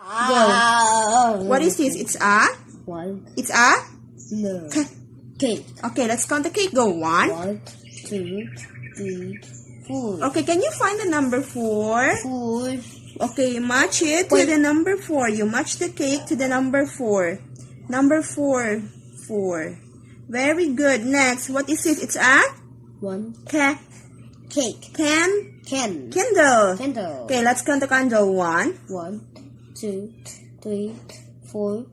Go. What is this? It's a? One. It's a? No. Cake. Okay, let's count the cake. Go. 1. 1, 2, 3, 4. Okay, can you find the number 4? 4. Okay, match it to the number 4. You match the cake to the number 4. Number 4. 4. Very good. Next, what is it? It's a? 1. Cake. Candle. Candle. Okay, let's count the candle. 1. 1, 2, 3, 4,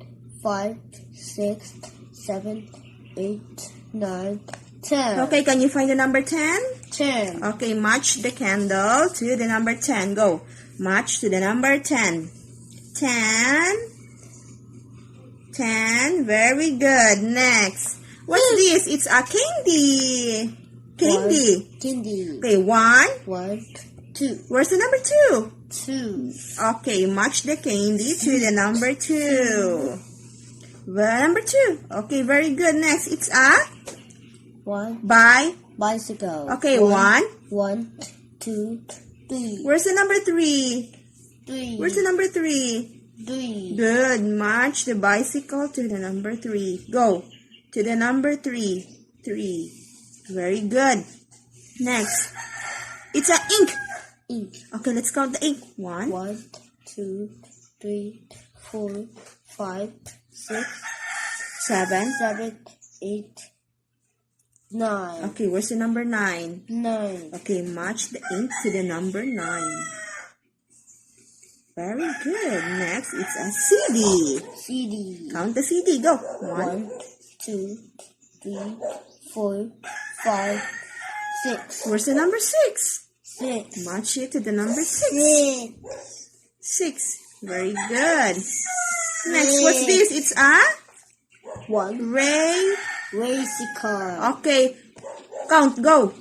5, 6, 7, 8, 9, 10. Okay, can you find the number 10? 10. Okay, match the candle to the number 10. Go. Match to the number 10. 10. 10. Very good. Next. What's this? It's a candy. Candy. Okay, 1. 1, 2. Where's the number 2? 2. Okay, match the candy to the number 2. Number 2. Okay, very good. Next, it's a? 1. Bicycle. Okay, 1. 1, 2, 3. Where's the number 3? 3. Where's the number 3? 3. Good. Match the bicycle to the number 3. Go. To the number 3. 3. Very good. Next. It's a ink. Okay, let's count the ink. 1. 1, 2, 3, 4, 5, 6, 7. 7, 8, 9. Okay, where's the number 9? 9. Okay, match the ink to the number 9. Very good. Next, it's a CD. CD. Count the CD. Go. 1. 1, 2, 3, 4, 5, 6. Where's the number 6? 6. Match it to the number 6. 6. Very good. Next, what's this? It's a? 1. Racing car. Okay. Count. Go.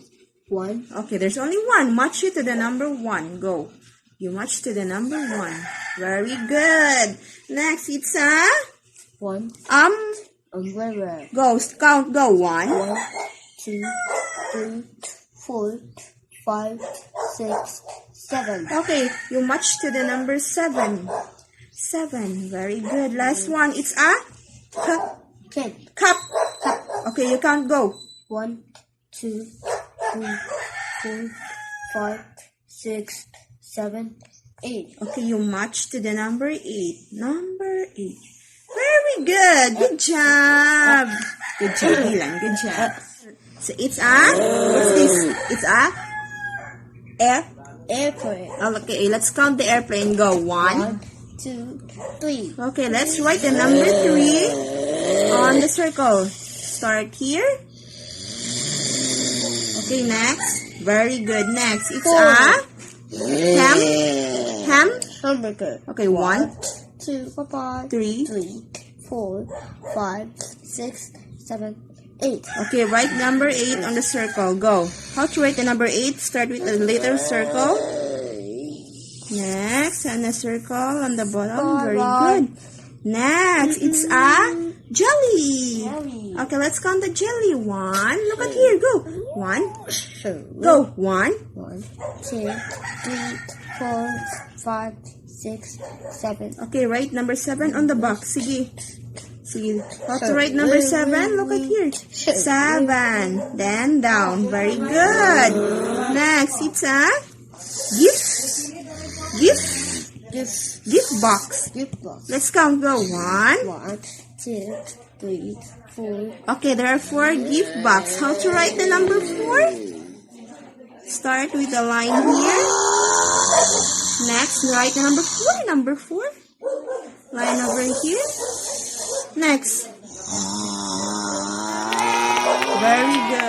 1. Okay, there's only 1. Match it to the number 1. Go. You match to the number 1. Very good. Next, it's a? 1. Umbrella. Go. Count. Go. 1. 1, 2, 3, 4, 5, 6, 7. Okay, you match to the number 7. 7. Very good. Last one. It's a? Cup. Okay, you can't go. 1, 2, 3, 4, 5, 6, 7, 8. Okay, you match to the number 8. Number 8. Very good. Good job. Good job, Dylan. Good job. So it's a? What's this? It's a? Airplane. Okay, let's count the airplane. Go. 1. 1, 2, 3. Okay, let's write the number 3 on the circle. Start here. Okay, next. Very good. Next, it's 4. a? Ham? Hamburger. Okay, 1, 2, 3, 3. 4, 5, 6, 7, 8. Okay, write number 8 on the circle. Go. How to write the number 8? Start with the letter circle. Next, and a circle on the bottom. Very good. Next, it's a jelly. Okay, let's count the jelly. 1. Look at here. Go. 1. Go. 1. 1, 2, 3, 4, 5, 6, 7. Okay, write number 7 on the box. Sige. How to write number 7? Look at here. 7. Then down. Very good. Next, it's a gift box. Let's count. Go. 1. 1, 2, 3, 4. Okay, there are 4 gift box. How to write the number 4? Start with the line here. Next, write the number 4. Number 4. Line over here. Next. Very good.